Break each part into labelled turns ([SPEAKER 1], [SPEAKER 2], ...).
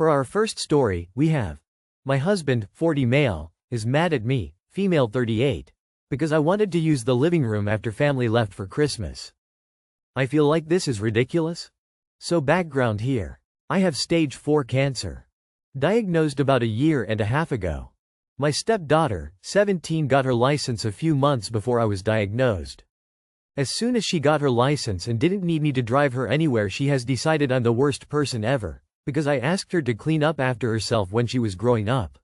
[SPEAKER 1] For our first story, we have my husband, 40 male, is mad at me, female 38, because I wanted to use the living room after family left for Christmas. I feel like this is ridiculous. So background here. I have stage 4 cancer. Diagnosed about a year and a half ago. My stepdaughter, 17, got her license a few months before I was diagnosed. As soon as she got her license and didn't need me to drive her anywhere, she has decided I'm the worst person ever, because I asked her to clean up after herself when she was growing up.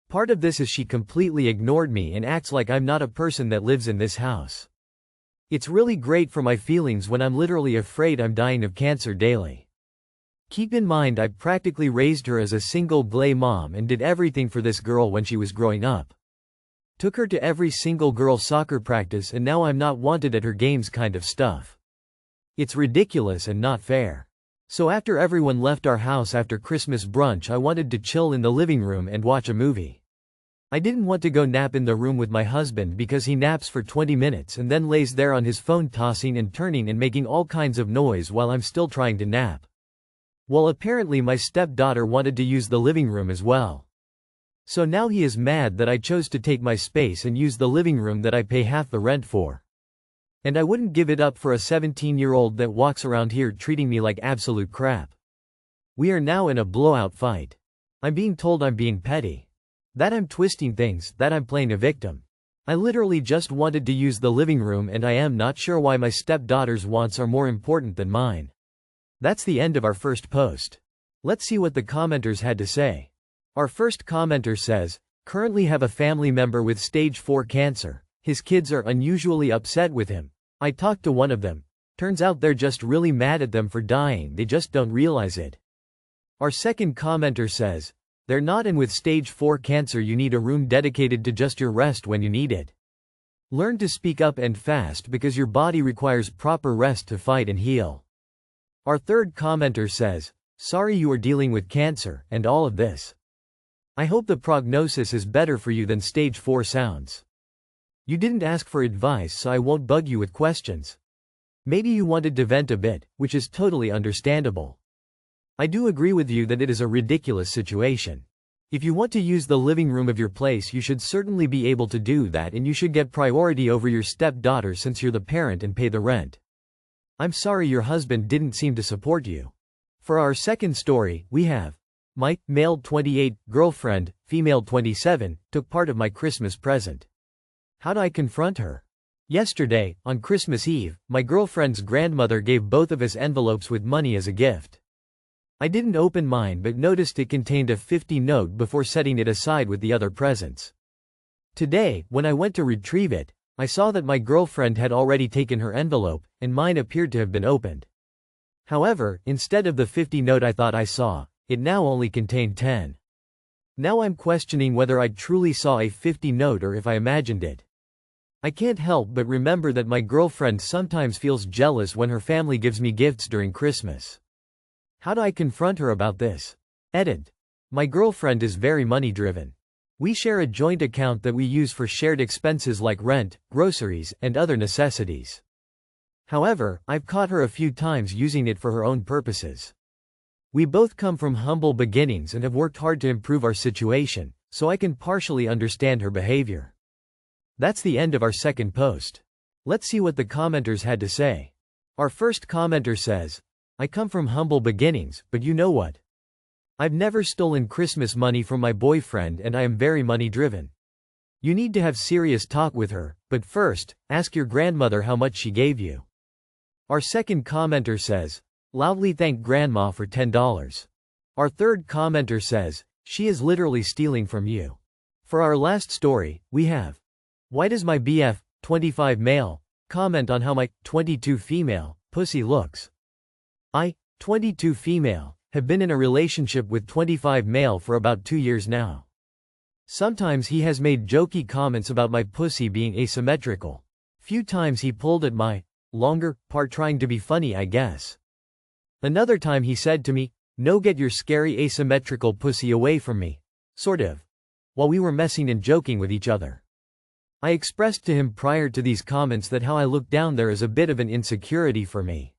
[SPEAKER 1] Part of this is she completely ignored me and acts like I'm not a person that lives in this house. It's really great for my feelings when I'm literally afraid I'm dying of cancer daily. Keep in mind I practically raised her as a single glay mom and did everything for this girl when she was growing up. Took her to every single girl soccer practice, and now I'm not wanted at her games kind of stuff. It's ridiculous and not fair. So after everyone left our house after Christmas brunch, I wanted to chill in the living room and watch a movie. I didn't want to go nap in the room with my husband because he naps for 20 minutes and then lays there on his phone tossing and turning and making all kinds of noise while I'm still trying to nap. Well, apparently my stepdaughter wanted to use the living room as well. So now he is mad that I chose to take my space and use the living room that I pay half the rent for. And I wouldn't give it up for a 17-year-old that walks around here treating me like absolute crap. We are now in a blowout fight. I'm being told I'm being petty. That I'm twisting things, that I'm playing a victim. I literally just wanted to use the living room, and I am not sure why my stepdaughter's wants are more important than mine. That's the end of our first post. Let's see what the commenters had to say. Our first commenter says, currently have a family member with stage 4 cancer. His kids are unusually upset with him. I talked to one of them. Turns out they're just really mad at them for dying, they just don't realize it. Our second commenter says, they're not, and with stage 4 cancer you need a room dedicated to just your rest when you need it. Learn to speak up and fast because your body requires proper rest to fight and heal. Our third commenter says, sorry you are dealing with cancer and all of this. I hope the prognosis is better for you than stage 4 sounds. You didn't ask for advice, so I won't bug you with questions. Maybe you wanted to vent a bit, which is totally understandable. I do agree with you that it is a ridiculous situation. If you want to use the living room of your place, you should certainly be able to do that, and you should get priority over your stepdaughter since you're the parent and pay the rent. I'm sorry your husband didn't seem to support you. For our second story, we have my male 28 girlfriend, female 27, took part of my Christmas present. How'd I confront her? Yesterday, on Christmas Eve, my girlfriend's grandmother gave both of us envelopes with money as a gift. I didn't open mine but noticed it contained a 50 note before setting it aside with the other presents. Today, when I went to retrieve it, I saw that my girlfriend had already taken her envelope, and mine appeared to have been opened. However, instead of the 50 note I thought I saw, it now only contained 10. Now I'm questioning whether I truly saw a 50 note or if I imagined it. I can't help but remember that my girlfriend sometimes feels jealous when her family gives me gifts during Christmas. How do I confront her about this? Edit. My girlfriend is very money-driven. We share a joint account that we use for shared expenses like rent, groceries, and other necessities. However, I've caught her a few times using it for her own purposes. We both come from humble beginnings and have worked hard to improve our situation, so I can partially understand her behavior. That's the end of our second post. Let's see what the commenters had to say. Our first commenter says, I come from humble beginnings, but you know what? I've never stolen Christmas money from my boyfriend and I am very money driven. You need to have serious talk with her, but first, ask your grandmother how much she gave you. Our second commenter says, loudly thank grandma for $10. Our third commenter says, she is literally stealing from you. For our last story, we have, why does my BF, 25 male, comment on how my 22 female pussy looks? I, 22 female, have been in a relationship with 25 male for about 2 years now. Sometimes he has made jokey comments about my pussy being asymmetrical. Few times he pulled at my longer part trying to be funny, I guess. Another time he said to me, no, get your scary asymmetrical pussy away from me. Sort of. While we were messing and joking with each other. I expressed to him prior to these comments that how I look down there is a bit of an insecurity for me.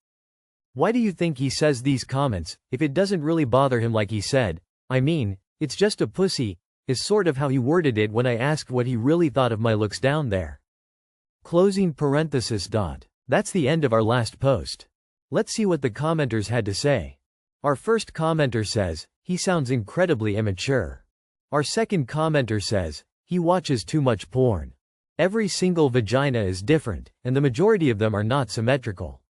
[SPEAKER 1] Why do you think he says these comments, if it doesn't really bother him like he said? I mean, it's just a pussy, is sort of how he worded it when I asked what he really thought of my looks down there. Closing parenthesis. That's the end of our last post. Let's see what the commenters had to say. Our first commenter says, he sounds incredibly immature. Our second commenter says, he watches too much porn. Every single vagina is different, and the majority of them are not symmetrical.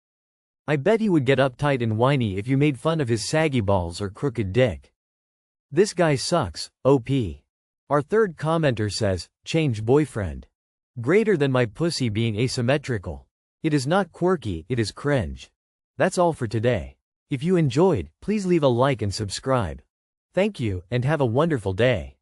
[SPEAKER 1] I bet he would get uptight and whiny if you made fun of his saggy balls or crooked dick. This guy sucks, OP. Our third commenter says, change boyfriend. Greater than my pussy being asymmetrical. It is not quirky, it is cringe. That's all for today. If you enjoyed, please leave a like and subscribe. Thank you, and have a wonderful day.